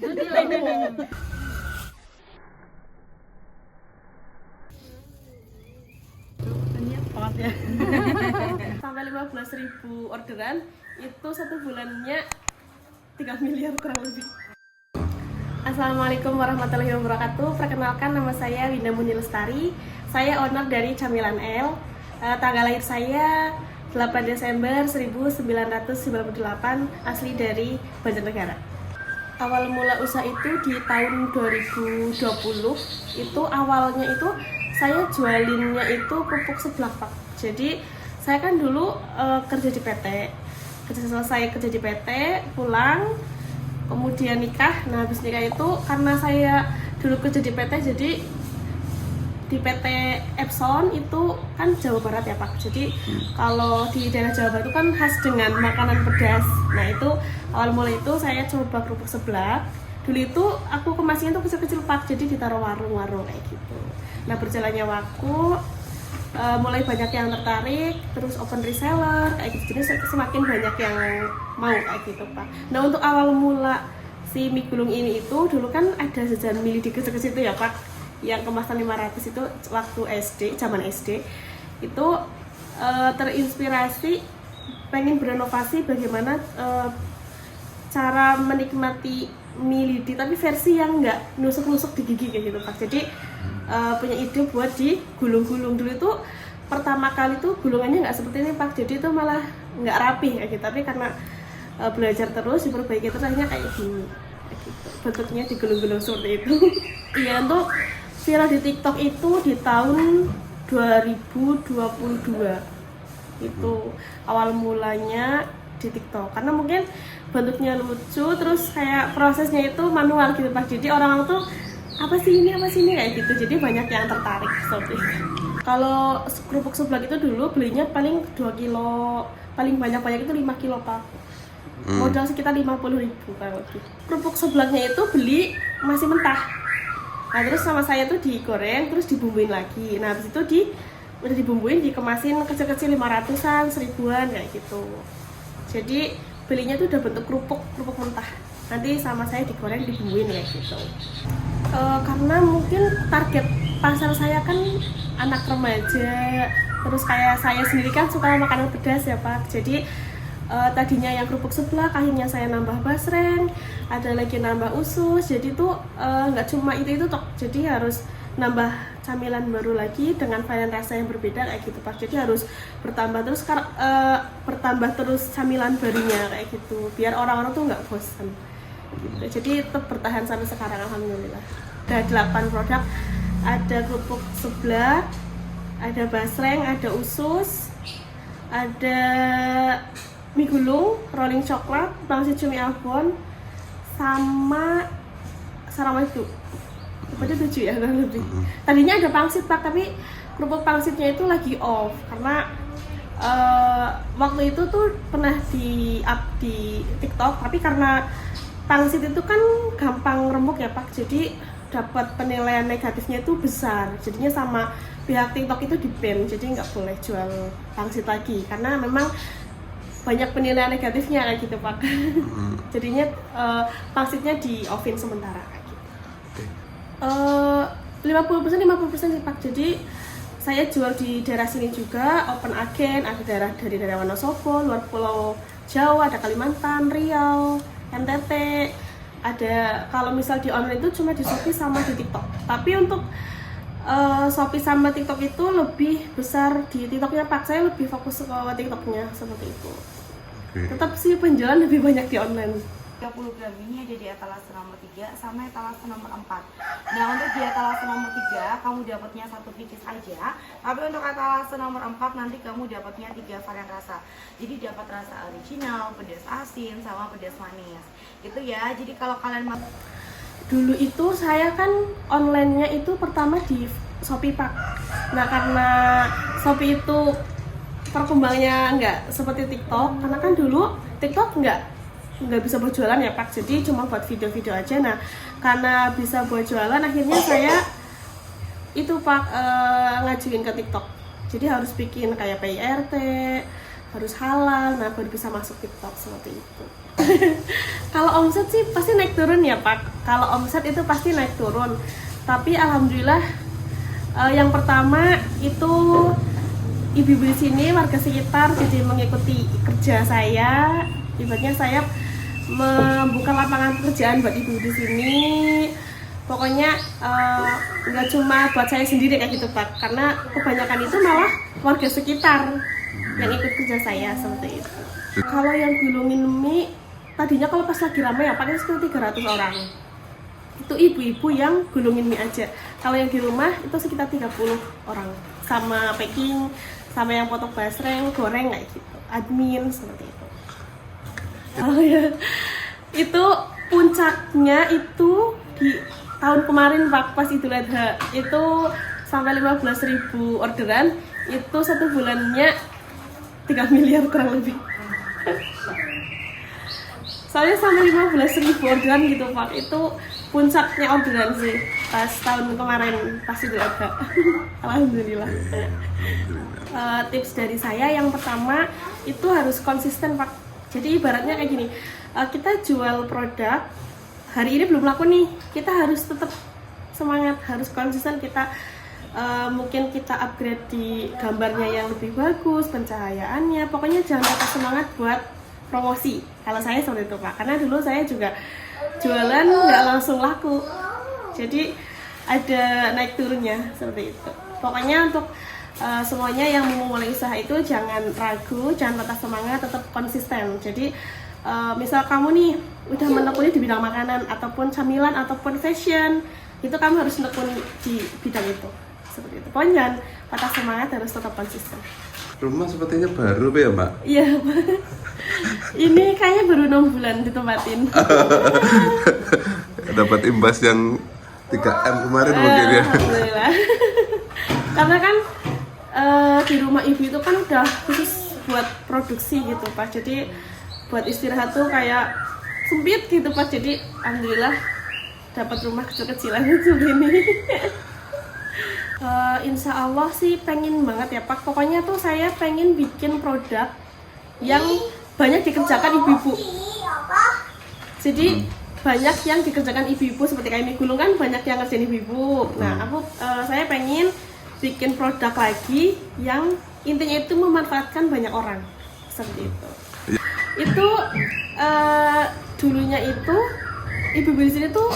banget ya. Sampai 15.000 orderan itu satu bulannya 3 miliar kurang lebih. Assalamualaikum warahmatullahi wabarakatuh. Perkenalkan, nama saya Winda Muni Lestari. Saya owner dari Camilan L. Tanggal lahir saya 8 Desember 1998, asli dari Banjarnegara. Awal mula usaha itu di tahun 2020. Itu awalnya itu saya jualinnya itu kerupuk seblak, Pak. Jadi saya kan dulu kerja di PT. Selesai kerja di PT, pulang, kemudian nikah. Nah, habis nikah itu karena saya dulu kerja di PT, jadi di PT Epson itu kan Jawa Barat ya, Pak. Jadi kalau di daerah Jawa Barat itu kan khas dengan makanan pedas. Nah, itu awal mulai itu saya coba kerupuk seblak. Dulu itu aku kemasnya tuh kecil-kecil, Pak. Jadi ditaruh warung-warung kayak gitu. Nah, berjalannya waktu mulai banyak yang tertarik, terus open reseller kayak gitu. Jadi semakin banyak yang mau kayak gitu, Pak. Nah, untuk awal mula si mie gulung ini itu dulu kan ada jajan mie di kecil-kecil itu ya, Pak, yang kemasan 500 itu waktu SD, zaman SD itu terinspirasi pengen berinovasi bagaimana cara menikmati mie lidi tapi versi yang nggak nusuk-nusuk di gigi kayak gitu, Pak. Jadi punya ide buat digulung-gulung. Dulu itu pertama kali tuh gulungannya nggak seperti ini, Pak. Jadi itu malah nggak rapi kayak gitu. Tapi karena belajar terus, diperbaiki terus, akhirnya kayak gini kayak gitu. Bentuknya digulung-gulung seperti itu. Iya, untuk viral di TikTok itu di tahun 2022 itu awal mulanya di TikTok, karena mungkin bentuknya lucu, terus kayak prosesnya itu manual gitu, Pak. Jadi orang-orang tuh apa sih ini kayak gitu, jadi banyak yang tertarik seperti itu. Kalau kerupuk seblak itu dulu belinya paling 2 kilo, paling banyak itu 5 kilo, Pak. Modal sekitar 50.000 kan. Kerupuk seblaknya itu beli masih mentah. Nah, terus sama saya tuh digoreng, terus dibumbuin lagi. Nah, habis itu udah dibumbuin, dikemasin kecil-kecil 500-an, 1000-an kayak gitu. Jadi belinya tuh udah bentuk kerupuk mentah. Nanti sama saya digoreng, dibumbuin kayak gitu. Karena mungkin target pasar saya kan anak remaja, terus kayak saya sendiri kan suka makanan pedas ya, Pak. Jadi tadinya yang kerupuk seblak, akhirnya saya nambah basreng, ada lagi nambah usus. Jadi tuh nggak cuma itu toh, jadi harus nambah camilan baru lagi dengan varian rasa yang berbeda kayak gitu, Pak. Jadi harus bertambah terus camilan barunya kayak gitu, biar orang-orang tuh nggak bosan gitu. Jadi tetap bertahan sampai sekarang, alhamdulillah. Ada 8 produk, ada kerupuk seblak, ada basreng, ada usus, ada mie gulung, rolling coklat, pangsit cumi abon, sama sarang itu. Pada 7 ya kurang lebih. Tadinya ada pangsit, Pak, tapi kerupuk pangsitnya itu lagi off karena waktu itu tuh pernah di-up di TikTok, tapi karena pangsit itu kan gampang remuk ya, Pak. Jadi dapat penilaian negatifnya itu besar. Jadinya sama pihak TikTok itu di-ban. Jadi nggak boleh jual pangsit lagi karena memang banyak penilaian negatifnya kayak gitu, Pak. Jadinya pangsitnya di offin sementara kayak gitu. 50% sih, Pak. Jadi saya jual di daerah sini juga, open agen, ada dari daerah Wonosobo, luar Pulau Jawa, ada Kalimantan, Riau, NTT. Ada, kalau misal di online itu cuma di Shopee sama di TikTok. Tapi untuk Shopee sama TikTok itu lebih besar di TikToknya, Pak. Saya lebih fokus ke TikToknya seperti itu. Tetap sih penjualan lebih banyak di online. 30 gram ini ada di etalase nomor 3 sama etalase nomor 4. Nah, untuk di etalase nomor 3 kamu dapatnya 1 pieces aja. Tapi untuk etalase nomor 4 nanti kamu dapatnya 3 varian rasa. Jadi dapat rasa original, pedas asin, sama pedas manis. Gitu ya. Jadi kalau kalian dulu itu saya kan online-nya itu pertama di Shopee, Pak. Nah, karena Shopee itu perkembangannya nggak seperti TikTok, karena kan dulu TikTok nggak bisa buat jualan ya, Pak. Jadi cuma buat video-video aja. Nah, karena bisa buat jualan, akhirnya saya itu, Pak, ngajuin ke TikTok. Jadi harus bikin kayak PIRT, harus halal, nah baru bisa masuk TikTok seperti itu. Kalau omset sih pasti naik turun ya Pak. Kalau omset itu pasti naik turun. Tapi alhamdulillah yang pertama itu ibu-ibu di sini warga sekitar jadi mengikuti kerja saya. Ibaratnya saya membuka lapangan pekerjaan buat ibu di sini. Pokoknya nggak cuma buat saya sendiri kayak gitu Pak, karena kebanyakan itu malah warga sekitar yang ikut kerja saya seperti itu. Kalau yang gulungin mie, tadinya kalau pas lagi ramai ya Pak, itu sekitar 300 orang. Itu ibu-ibu yang gulungin mie aja. Kalau yang di rumah itu sekitar 30 orang, sama packing, sama yang potong basreng, goreng kayak gitu, admin seperti itu. Oh ya, itu puncaknya itu di tahun kemarin Pak, pas Idul Adha itu sampai 15.000 orderan, itu satu bulannya 3 miliar kurang lebih. Soalnya sampai 15.000 orderan gitu Pak, itu puncaknya orderan sih pas tahun kemarin pas Idul Adha. Alhamdulillah. Tips dari saya yang pertama itu harus konsisten Pak. Jadi ibaratnya kayak gini, kita jual produk hari ini belum laku nih, kita harus tetap semangat, harus konsisten. Kita mungkin kita upgrade di gambarnya yang lebih bagus, pencahayaannya, pokoknya jangan patah semangat buat promosi. Kalau saya seperti itu Pak, karena dulu saya juga jualan nggak langsung laku, jadi ada naik turunnya seperti itu. Pokoknya untuk semuanya yang mau mulai usaha itu jangan ragu, jangan patah semangat, tetap konsisten. Jadi misal kamu nih udah menekuni di bidang makanan ataupun camilan ataupun fashion, itu kamu harus menekuni di bidang itu seperti itu. Pokoknya jangan patah semangat, harus tetap konsisten. Rumah sepertinya baru ya Mbak? Iya Pak. Ini kayaknya baru 6 bulan ditempatin. Dapat imbas yang 3M kemarin mungkin ya. Alhamdulillah. Karena kan di rumah ibu itu kan udah khusus buat produksi gitu Pak. Jadi buat istirahat tuh kayak sempit gitu Pak. Jadi alhamdulillah dapat rumah kecil-kecilan seperti ini. Insya Allah sih pengen banget ya Pak. Pokoknya tuh saya pengen bikin produk yang banyak dikerjakan ibu-ibu. Jadi banyak yang dikerjakan ibu-ibu, seperti kayak mie gulung kan banyak yang ngerjain ibu-ibu. Nah saya pengen bikin produk lagi yang intinya itu memanfaatkan banyak orang seperti itu. Itu dulunya itu ibu-ibu di sini tuh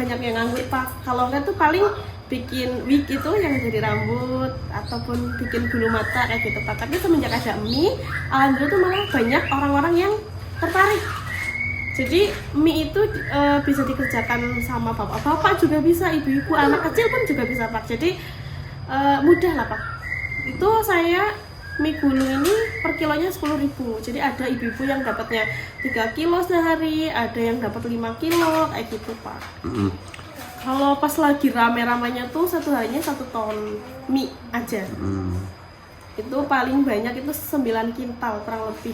banyak yang nganggur Pak. Kalau enggak tuh paling bikin wig itu yang dari rambut ataupun bikin bulu mata kayak gitu Pak. Tapi semenjak ada mie, alhamdulillah tuh malah banyak orang-orang yang tertarik. Jadi mie itu bisa dikerjakan sama bapak-bapak juga bisa, ibu-ibu, anak kecil pun juga bisa Pak. Jadi mudah lah Pak. Itu saya mie gulung ini per kilonya 10.000. Jadi ada ibu-ibu yang dapatnya 3 kilo sehari, ada yang dapat 5 kilo kayak gitu Pak. Kalau pas lagi rame-ramenya tuh satu harinya 1 ton mie aja. Itu paling banyak itu 9 kintal kurang lebih,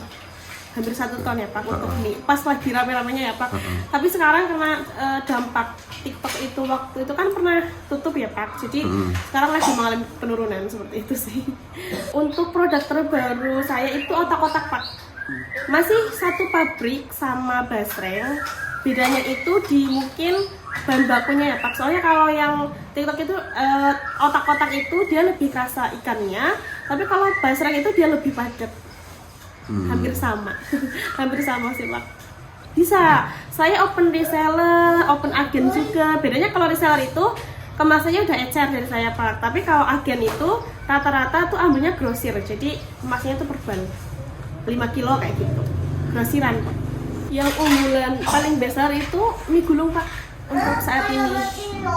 hampir 1 ton ya Pak untuk mie. Pas lagi rame-ramenya ya Pak. Tapi sekarang karena dampak TikTok itu waktu itu kan pernah tutup ya Pak. Jadi sekarang lagi mengalami penurunan seperti itu sih. Untuk produk terbaru saya itu otak-otak Pak. Masih satu pabrik sama basreng. Bedanya itu di mungkin bahan bakunya ya Pak. Soalnya kalau yang TikTok itu otak-otak itu dia lebih kerasa ikannya, tapi kalau basreng itu dia lebih padat. Hampir sama. Hampir sama sih Pak. Bisa. Saya open reseller, open agen juga. Bedanya kalau reseller itu kemasannya udah ecer dari saya Pak. Tapi kalau agen itu rata-rata tuh ambilnya grosir. Jadi kemasannya tuh per ban 5 kilo kayak gitu. Grosiran Pak. Yang unggulan paling besar itu mie gulung Pak untuk saat ini.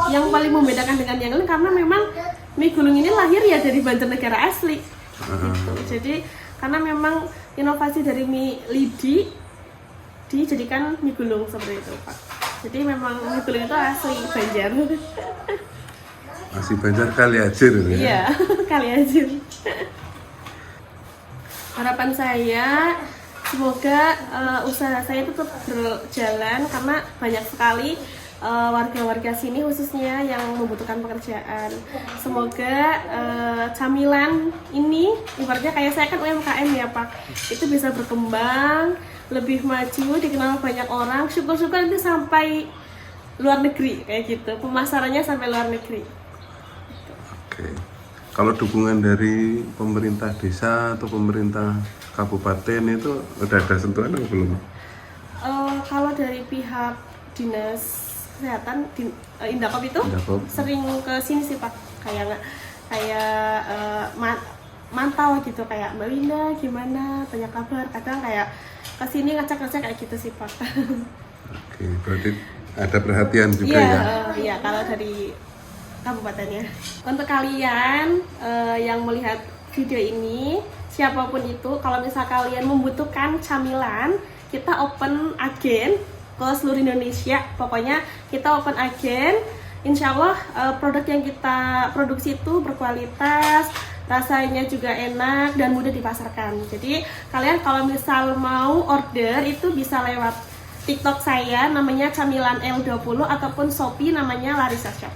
Yang paling membedakan dengan yang lain karena memang mie gulung ini lahir ya dari Banjarnegara asli. Gitu. Jadi karena memang inovasi dari mie lidi dijadikan mie gulung seperti itu Pak. Jadi memang mie gulung itu asli Banjar. Masih Banjar Kaliajur ya? Iya, Kaliajur. Harapan saya semoga usaha saya itu tetap berjalan karena banyak sekali warga-warga sini khususnya yang membutuhkan pekerjaan. Semoga camilan ini, ibaratnya kayak saya kan UMKM ya Pak, itu bisa berkembang, lebih maju, dikenal banyak orang. Syukur-syukur nanti sampai luar negeri kayak gitu, pemasarannya sampai luar negeri. Oke. Kalau dukungan dari pemerintah desa atau pemerintah kabupaten itu udah ada sentuhan atau belum? Kalau dari pihak dinas kesehatan Indakop itu Indakop. sering ke sini sih Pak, kayak mantau gitu, kayak Mbak Winda gimana, tanya kabar, kadang kayak kesini ngecek-ngecek kayak gitu sih Pak. Oke, berarti ada perhatian juga Iya, ya. iya kalau dari kabupatennya. Untuk kalian yang melihat video ini, siapapun itu, kalau misal kalian membutuhkan camilan, kita open agen ke seluruh Indonesia. Pokoknya kita open agen. Insya Allah produk yang kita produksi itu berkualitas, rasanya juga enak dan mudah dipasarkan. Jadi kalian kalau misal mau order itu bisa lewat TikTok saya namanya Camilan L20 ataupun Shopee namanya Larissa Shop.